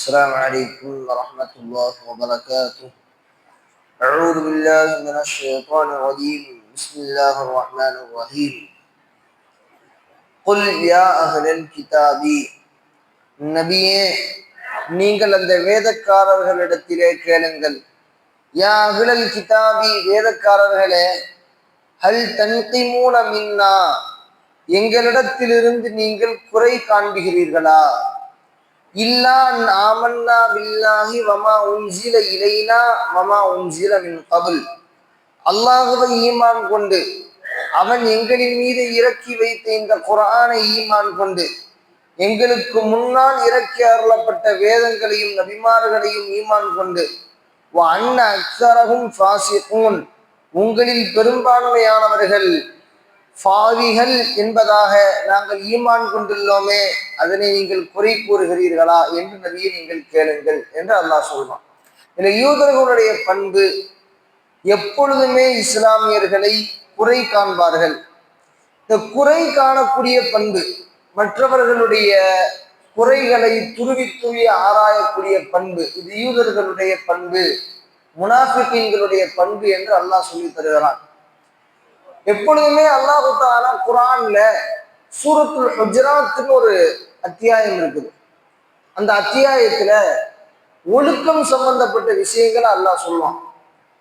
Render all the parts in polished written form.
السلام عليكم ورحمة الله وبركاته. أعوذ بالله من الشيطان الرجيم. بسم الله الرحمن الرحيم. قل يا أهل الكتاب. நபியே, நீங்கள் அந்த வேதக்காரர்களிடத்திலே கேளுங்கள். யா அஹ்லல் கிதாபி, வேதக்காரர்களே, ஹல் தன்கிமூன மின்னா, எங்களிடத்திலிருந்து நீங்கள் குறை காண்புகிறீர்களா? இல்லா ஆமன்னா பில்லாஹி வமா உன்சில இலைனா வமா உன்சில மின் கபுல், அல்லாஹுவை ஈமான் கொண்டு அவன் எங்களின் மீது இறக்கி வைத்த இந்த குர்ஆனை ஈமான் கொண்டு எங்களுக்கு முன்னால் இறக்கி அருளப்பட்ட வேதங்களையும் நபிமார்களையும் ஈமான் கொண்டு அன்ன அக்ஸரஹும் ஃபாசிகூன், உங்களில் பெரும்பான்மையானவர்கள் ஃபாவிகள் என்பதாக நாங்கள் ஈமான் கொண்டுள்ளோமே, அதனை நீங்கள் குறை கூறுகிறீர்களா என்று நபியை நீங்கள் கேளுங்கள் என்று அல்லாஹ் சொல்வான். இந்த யூதர்களுடைய பண்பு, எப்பொழுதுமே இஸ்லாமியர்களை குறை காண்பார்கள். இந்த குறை காணக்கூடிய பண்பு, மற்றவர்களுடைய குறைகளை துருவி துருவி ஆராயக்கூடிய பண்பு, இது யூதர்களுடைய பண்பு, முனாஃபிகீன்களுடைய பண்பு என்று அல்லாஹ் சொல்லி தருகிறான். எப்பொழுதுமே அல்லாஹ் தஆலா குர்ஆன்ல சூரத்துல் ஹுஜராத்னு ஒரு அத்தியாயம் இருக்குது. அந்த அத்தியாயத்துல ஒழுக்கம் சம்பந்தப்பட்ட விஷயங்களை அல்லாஹ் சொல்லுவான்.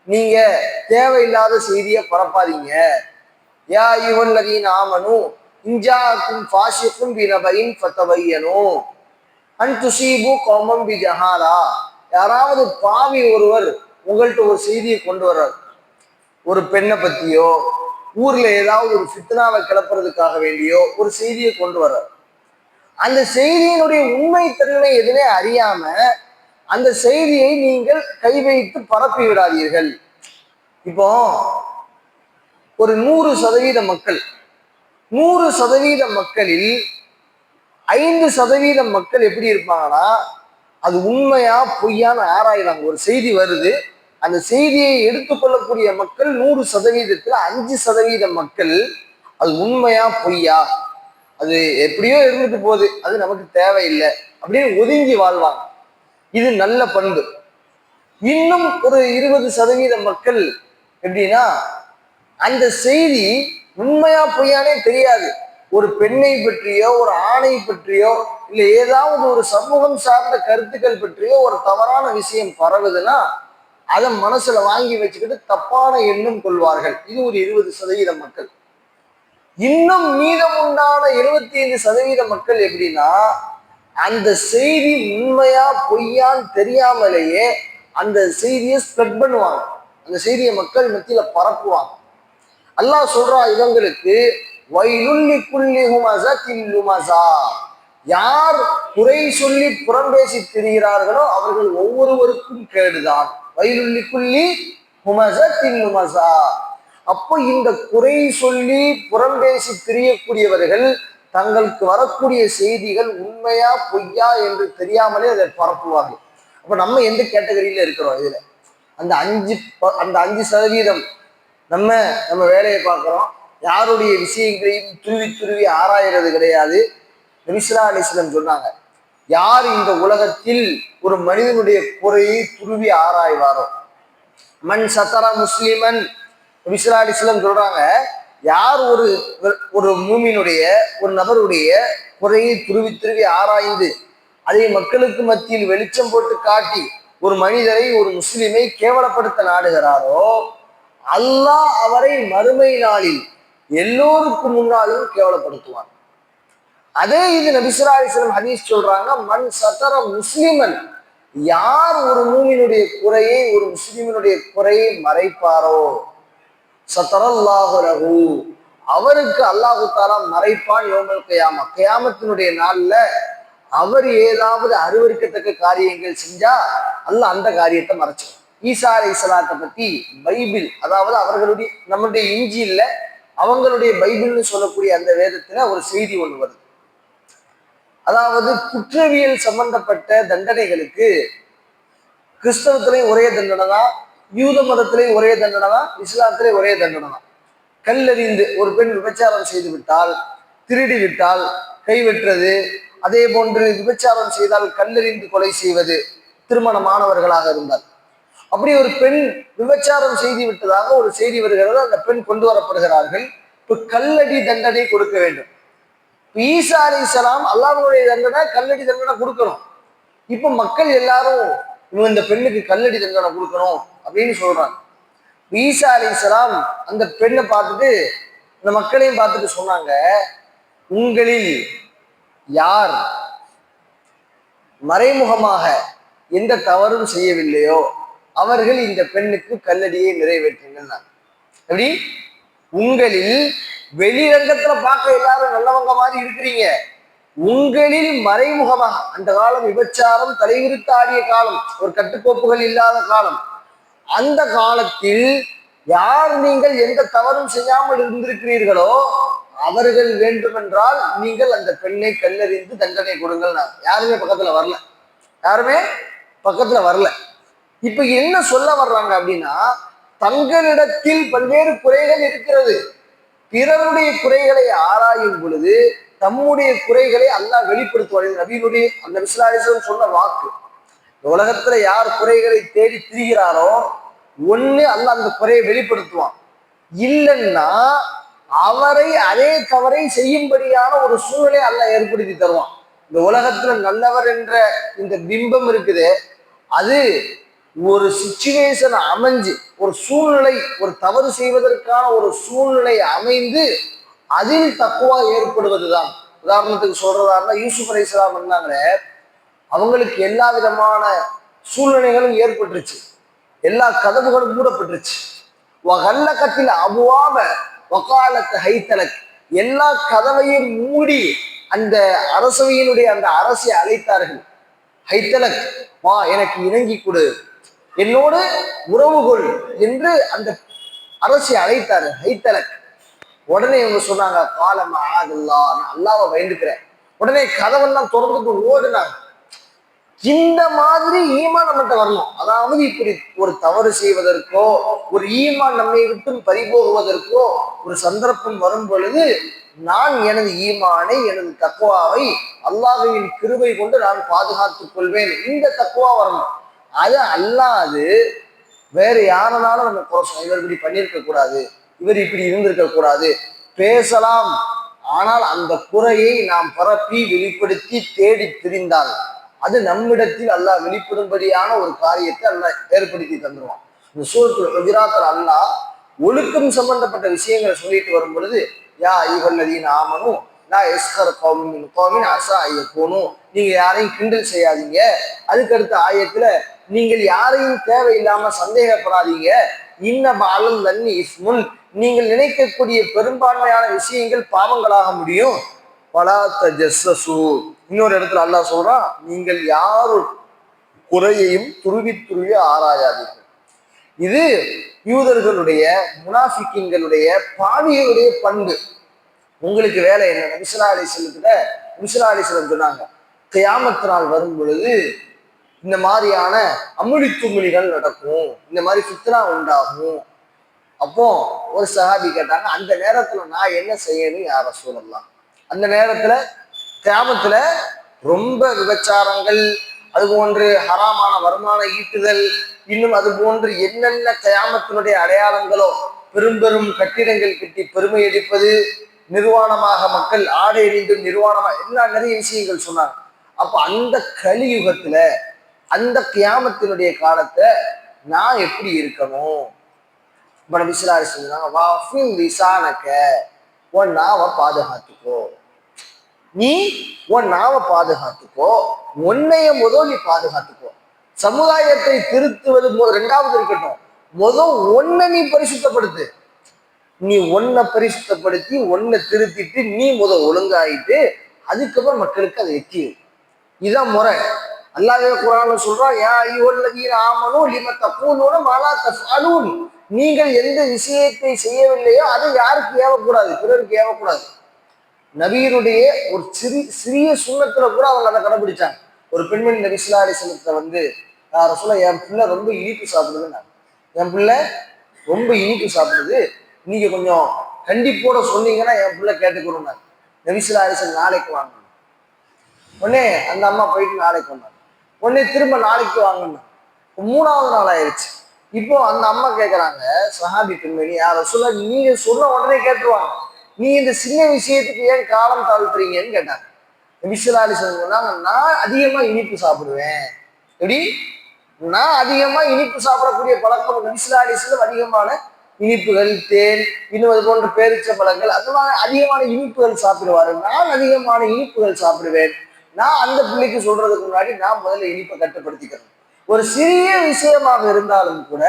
நீங்க தேவையில்லாத செய்தியை பரப்பாதீங்க. யா அய்யுஹல்லதீன ஆமனூ இன்ஜாஅக்கும் ஃபாஸிகுன் பினபைன் ஃபதபையனூ அன் துஸீபு கௌமன் பிஜஹாலா. யாராவது பாவி ஒருவர் உங்கள்கிட்ட ஒரு செய்தியை கொண்டு வர்றார், ஒரு பெண்ணை பத்தியோ ஊர்ல ஏதாவது ஒரு ஃபித்னாவை கிளப்புறதுக்காக வேண்டியோ ஒரு செய்தியை கொண்டு வர்றார். அந்த செய்தியினுடைய உண்மை தன்மை எதுனே அறியாம அந்த செய்தியை நீங்கள் கை வைத்து பரப்பி விடாதீர்கள். இப்போ ஒரு 100% மக்கள், 100% மக்களில் 5% மக்கள் எப்படி இருப்பாங்கன்னா, அது உண்மையா பொய்யான்னு ஆராயிறாங்க. ஒரு செய்தி வருது, அந்த செய்தியை எடுத்துக்கொள்ளக்கூடிய மக்கள் 100%, 5% மக்கள் அது உண்மையா பொய்யா, அது எப்படியோ இருந்துட்டு போகுது, அது நமக்கு தேவையில்லை அப்படின்னு ஒதுங்கி வாழ்வாங்க. இது நல்ல பண்பு. இன்னும் ஒரு 20% மக்கள் எப்படின்னா, அந்த செய்தி உண்மையா பொய்யானே தெரியாது, ஒரு பெண்ணை பற்றியோ ஒரு ஆணை பற்றியோ இல்லை ஏதாவது ஒரு சமூகம் சார்ந்த கருத்துக்கள் பற்றியோ ஒரு தவறான விஷயம் பரவுதுன்னா அதை மனசுல வாங்கி வச்சுக்கிட்டு தப்பான எண்ணம் கொள்வார்கள். இது ஒரு 20% மக்கள். இன்னும் மீதம் உண்டான 75% மக்கள் எப்படின்னா, அந்த செய்தி உண்மையா பொய்யான்னு தெரியாமலேயே அந்த செய்தியை ஸ்ப்ரெட் பண்ணுவாங்க, அந்த செய்தியை மக்கள் மத்தியில பரப்புவாங்க. அல்லாஹ் சொல்றா, இவங்களுக்கு வைலுல்லி குல்லி ஹுமஸத்தின் லுமஸா, யார் குறை சொல்லி புறம் பேசி திரிகிறார்களோ அவர்கள் ஒவ்வொருவருக்கும் கேடுதான். வைலுல்லி குல்லி ஹுமஸத்தின் லுமஸா. அப்போ இந்த குறை சொல்லி புறம் பேசி திரியக்கூடியவர்கள் தங்களுக்கு வரக்கூடிய செய்திகள் உண்மையா பொய்யா என்று தெரியாமலே அதை பரப்புவாங்க. அப்ப நம்ம எந்த கேட்டகரியில இருக்கிறோம்? இதுல அந்த 5% நம்ம வேலையை பார்க்கிறோம், யாருடைய விஷயங்களையும் துருவி துருவி ஆராயிறது கிடையாது. நபி ஸல்லல்லாஹு அலைஹி வஸல்லம் சொன்னாங்க, யார் இந்த உலகத்தில் ஒரு மனிதனுடைய குறையை துருவி ஆராய்வாரோ, மன் சத்தரா முஸ்லிமன், நபி ஸல்லல்லாஹு அலைஹி வஸல்லம் சொல்றாங்க, யார் ஒரு மூமினுடைய ஒரு நபருடைய குறையை துருவி துருவி ஆராய்ந்து அதை மக்களுக்கு மத்தியில் வெளிச்சம் போட்டு காட்டி ஒரு மனிதரை ஒரு முஸ்லிமை கேவலப்படுத்த நாடுகிறாரோ, அல்லாஹ் அவரை மறுமை நாளில் எல்லோருக்கும் முன்னாலும் கேவலப்படுத்துவார். அதே இது நபி ஸல்லல்லாஹு அலைஹி வஸல்லம் ஹதீஸ் சொல்றாங்க, மன் சத்தர முஸ்லிமன், யார் ஒரு மூமினுடைய குறையை ஒரு முஸ்லிமினுடைய குறையை மறைப்பாரோ, சத்தரல்லாஹு லஹு, அவருக்கு அல்லாஹு தஆலா மறைப்பான் யௌமல் கியாமா, கியாமத்தினுடைய நாள்ல அவர் ஏதாவது அருவருக்கத்தக்க காரியங்கள் செஞ்சா அல்லாஹ் அந்த காரியத்தை மறைச்சிடும். ஈசா அலைஹிஸ்ஸலாத்தை பத்தி பைபிள், அதாவது அவர்களுடைய நம்மளுடைய இஞ்சில்ல அவங்களுடைய பைபிள்னு சொல்லக்கூடிய அந்த வேதத்துல ஒரு செய்தி ஒன்று வருது. அதாவது குற்றவியல் சம்பந்தப்பட்ட தண்டனைகளுக்கு கிறிஸ்தவத்திலையும் ஒரே தண்டனை தான், யூத மதத்திலையும் ஒரே தண்டனை தான், இஸ்லாத்திலையும் ஒரே தண்டனை தான். கல்லறிந்து ஒரு பெண் விபச்சாரம் செய்து விட்டால், திருடி விட்டால் கை வெட்டுறது, அதே போன்று விபச்சாரம் செய்தால் கல்லெறிந்து கொலை செய்வது, திருமணமானவர்களாக இருந்தால். அப்படி ஒரு பெண் விபச்சாரம் செய்து விட்டதாக ஒரு செய்தி வருகிறது. அந்த பெண் கொண்டு வரப்படுகிறார்கள். இப்ப கல்லடி தண்டனை கொடுக்க வேண்டும். ஈசா அலைஹிஸ்ஸலாம் அல்லாஹ்வுடைய தண்டனை கல்லடி தண்டனை கொடுக்கணும். இப்ப மக்கள் எல்லாரும் இவங்க இந்த பெண்ணுக்கு கல்லடி தண்டனை கொடுக்கணும் அப்படின்னு சொல்றாங்க. ஈசா அலைஹிஸ்ஸலாம் அந்த பெண்ணை பார்த்துட்டு இந்த மக்களையும் பார்த்துட்டு சொன்னாங்க, உங்களில் யார் மறைமுகமாக எந்த தவறும் செய்யவில்லையோ அவர்கள் இந்த பெண்ணுக்கு கல்லடியை நிறைவேற்றுங்கள். எப்படி? உங்களில் வெளிரங்கத்துல பார்க்க எல்லாரும் நல்லவங்க மாதிரி இருக்கிறீங்க, உங்களில் மறைமுகமாக, அந்த காலம் விபச்சாரம் தலைவிரித்து ஆடிய காலம், ஒரு கட்டுக்கோப்புகள் இல்லாத காலம். அந்த காலத்தில் யார் நீங்கள் எந்த தவறும் செய்யாமல் இருந்திருக்கிறீர்களோ அவர்கள் வேண்டுமென்றால் நீங்கள் அந்த பெண்ணை கல்லெறிந்து தண்டனை கொடுங்கள். யாருமே பக்கத்துல வரல, யாருமே பக்கத்துல வரல. இப்ப என்ன சொல்ல வர்றாங்க அப்படின்னா, தங்களிடத்தில் பல்வேறு குறைகள் இருக்கிறது, பிறருடைய குறைகளை ஆராயும் பொழுது தம்முடைய குறைகளை அல்லாஹ் வெளிப்படுத்துவார். நபியினுடைய அந்த விஸ்லாலிசம் சொன்ன வாக்கு. உலகத்துல யார் குறைகளை தேடி திரிகிறாரோ ஒண்ணு அல்லாஹ் அந்த குறையை வெளிப்படுத்துவான், இல்லைன்னா அவரை அதே தவறை செய்யும்படியான ஒரு சூழலை அல்லாஹ் ஏற்படுத்தி தருவான். இந்த உலகத்துல நல்லவர் என்ற இந்த பிம்பம் இருக்குது, அது ஒரு சிச்சுவேஷன் அமைஞ்சு, ஒரு சூழ்நிலை, ஒரு தவறு செய்வதற்கான ஒரு சூழ்நிலை அமைந்து அதில் தக்குவா ஏற்படுவதுதான். உதாரணத்துக்கு சொல்றதா இருந்தா, யூசுப் அலைஹிஸ்ஸலாம் இருந்தாங்களே, அவங்களுக்கு எல்லா விதமான சூழ்நிலைகளும் ஏற்பட்டுருச்சு, எல்லா கதவுகளும் மூடப்பட்டுருச்சு. வகல்லகத்தில் அபுவாப வகாலத்து ஹைத்தலக், எல்லா கதவையும் மூடி அந்த அரசவையினுடைய அந்த அரசை அழைத்தார்கள். ஹைத்தலக், வா எனக்கு இணங்கி கொடு, என்னோடு உறவு கொள் என்று அந்த அரசை அழைத்தாரு. ஹைத்தலக். உடனே இவங்க சொன்னாங்க, காலம் ஆதல்லா, நான் அல்லாஹ்வை பயந்துக்கிறேன். உடனே கதவெல்லாம் திறந்துட்டு ஓடுனாங்க. இந்த மாதிரி ஈமான் நம்மகிட்ட வரணும். அதாவது இப்படி ஒரு தவறு செய்வதற்கோ ஒரு ஈமான் நம்மை விட்டு பறிபோகுவதற்கோ ஒரு சந்தர்ப்பம் வரும் பொழுது, நான் எனது ஈமானை, எனது தக்குவாவை அல்லாஹ்வின் கிருபை கொண்டு நான் பாதுகாத்துக் கொள்வேன், இந்த தக்குவா வரணும். அது அல்லாது வேற யாரனாலும் நம்ம கோஷம், இவர் இப்படி பண்ணியிருக்க கூடாது, இவர் இப்படி இருந்திருக்க கூடாது பேசலாம். ஆனால் அந்த குறையை நாம் பரப்பி வெளிப்படுத்தி தேடி திரிந்தால் அது நம்மிடத்தில் அல்லாஹ் வெளிப்படும்படியான ஒரு காரியத்தை அல்லாஹ் ஏற்படுத்தி தந்துருவான். இந்த சூரத்துல் ஹுஜராத்தில் அல்லாஹ் ஒழுக்கம் சம்பந்தப்பட்ட விஷயங்களை சொல்லிட்டு வரும் பொழுது, யா அய்யுஹல்லதீன ஆமனூ லா யஸ்கர் கௌமும் மின் கௌமின் அஸா அய்யகூனூ, நீங்க யாரையும் கிண்டல் செய்யாதீங்க. அதுக்கடுத்த ஆயத்துல, நீங்கள் யாரையும் தேவையில்லாம சந்தேகப்படாதீங்க. இன்ன பஅலல் லன்னி இஸ்முன், நீங்கள் நினைக்கக்கூடிய பெரும்பான்மையான விஷயங்கள் பாவங்களாக முடியும். வலா தஜஸ்ஸஸூ, இன்னொரு இடத்துல அல்லாஹ் சொல்றான், நீங்கள் யாரு குறையையும் துருவி துருவி ஆராயாதீர்கள். இது யூதர்களுடைய, முனாஃபிக்கின்களுடைய, பாவிகளுடைய பண்பு. உங்களுக்கு வேலை என்ன? நபிஸல்லல்லாஹு அலைஹி வஸல்லம் சொன்னாங்க, கியாமத் நாள் வரும் பொழுது இந்த மாதிரியான அமுலி தும்முலிகள் நடக்கும், இந்த மாதிரி ஃபித்னா உண்டாகும். அப்போ ஒரு சஹாபி கேட்டாங்க, அந்த நேரத்துல நான் என்ன செய்யணும் யா ரசூலல்லாஹ்? அந்த நேரத்துல கியாமத்துல ரொம்ப விபச்சாரங்கள், அது போன்று ஹராமான வருமானம் ஈட்டுதல், இன்னும் அது போன்று என்னென்ன கியாமத்தினுடைய அடையாளங்களோ, பெரும் பெரும் கட்டிடங்கள் கட்டி பெருமை அடிப்பது, நிர்வாணமாக மக்கள் ஆடை அணிந்து நிர்வாணமாக, எல்லாம் நிறைய விஷயங்கள் சொன்னாங்க. அப்ப அந்த கலியுகத்துல, அந்த கியாமத்தினுடைய காலத்தை நான் எப்படி இருக்கணும்? இப்ப நபி ஸல்லல்லாஹு அலைஹி வஸல்லம் சொன்னாங்க, வாஃபின் லிசானக, உன் நாவை பாதுகாத்துக்கோ, நீ உன் நாவை பாதுகாத்துக்கோ, உன்னைய முதல் நீ பாதுகாத்துக்கோ. சமுதாயத்தை திருத்துவது ரெண்டாவது இருக்கட்டும், முதல் ஒன்னை நீ பரிசுத்தப்படுத்து. நீ ஒன்னை பரிசுத்தப்படுத்தி ஒன்னை திருத்திட்டு நீ ஒழுங்காயிட்டு அதுக்கப்புறம் மக்களுக்கு அதை எத்தி. இதுதான் முறை. அல்லாஹ்வே குர்ஆன்ல சொல்றான், யா அய்யுஹல்லதீன ஆமனூ லிம தகூலூன மா லா தஃஅலூன், நீங்கள் எந்த விஷயத்தை செய்யவில்லையோ அது யாருக்கு ஏவக்கூடாது, பிறருக்கு ஏவக்கூடாது. நபியினுடைய ஒரு சிறிய சுண்ணத்துல கூட அவங்க அதை கடைபிடிச்சாங்க. ஒரு பெண்மணி நபி ஸல்லல்லாஹு அலைஹி வஸல்லம் ரசூலா, என் பிள்ளை ரொம்ப இனிப்பு சாப்பிடுதுன்னு, என் பிள்ளை ரொம்ப இனிப்பு சாப்பிடுது, நீங்க கொஞ்சம் கண்டிப்போட சொன்னீங்கன்னா என் பிள்ளை கேட்டுக்கிறோம். நபி ஸல்லல்லாஹு அலைஹி வஸல்லம் நாளைக்கு வாங்க. உடனே அந்த அம்மா போயிட்டு நாளைக்கு வந்தாங்க. உடனே திரும்ப நாளைக்கு வாங்கணும். 3வது நாள் ஆயிடுச்சு. இப்போ அந்த அம்மா கேட்கறாங்க, சஹாபி பெண்மணி, யார சொல்ல நீங்க சொன்ன உடனே கேட்டுருவாங்க, நீ இந்த சின்ன விஷயத்துக்கு ஏன் காலம் தாழ்த்துறீங்கன்னு கேட்டாங்க. நபிசுல்லாஹி அலைஹி வஸல்லம் சொன்னாங்க, நான் அதிகமா இனிப்பு சாப்பிடுவேன். எப்படி? நான் அதிகமா இனிப்பு சாப்பிடக்கூடிய பழக்கம். நபிசுல்லாஹி அலைஹி வஸல்லம் அதிகமான இனிப்புகள், தேன், இன்னும் அது போன்ற பேரிச்ச பழங்கள், அந்த மாதிரி அதிகமான இனிப்புகள் சாப்பிடுவாரு. நான் அதிகமான இனிப்புகள் சாப்பிடுவேன். நான் அந்த பிள்ளைக்கு சொல்றதுக்கு முன்னாடி நான் முதல்ல இனிப்பை கட்டுப்படுத்திக்கிறேன். ஒரு சிறிய விஷயமாக இருந்தாலும் கூட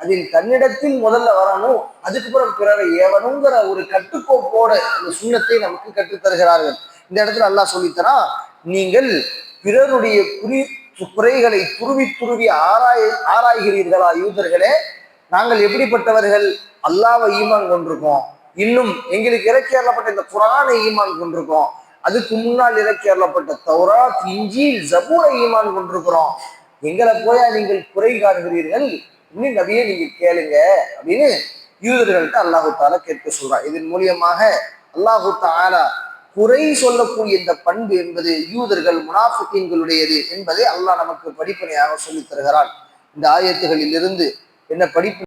அதில் தன்னிடத்தில் முதல்ல வரணும், அதுக்கப்புறம் பிறரை ஏவனுங்கிற ஒரு கட்டுக்கோப்போட அந்த சுண்ணத்தை நமக்கு கற்றுத்தருகிறார்கள். இந்த இடத்துல அல்லாஹ் சொல்லித்தரா, நீங்கள் பிறருடைய குறைகளை துருவி துருவி ஆராய்கிறீர்களா யூதர்களே? நாங்கள் எப்படிப்பட்டவர்கள்? அல்லாஹ்வை ஈமான் கொண்டிருக்கோம், இன்னும் எங்களுக்கு இறக்கி அருளப்பட்ட இந்த குர்ஆனை ஈமான் கொண்டிருக்கோம், அதுக்கு முன்னால் இறக்கி அருளப்பட்ட தௌராத், இன்ஜீல், ஜபூரை ஈமான் கொண்டிருக்கிறோம். எங்களை போயா நீங்கள் குறை காண்கிறீர்கள்? இன்னும் நபியே நீங்க கேளுங்க அப்படின்னு யூதர்கள்ட்ட அல்லாஹு தாலா கேட்க சொல்றான். இதன் மூலியமாக அல்லாஹு தாலா குறை சொல்லக்கூடிய இந்த பண்பு என்பது யூதர்கள் முனாஃபிகீன்களுடையது என்பதை அல்லாஹ் நமக்கு படிப்பனையாக சொல்லித் தருகிறான். இந்த ஆயத்துகளில் இருந்து என்ன படிப்பு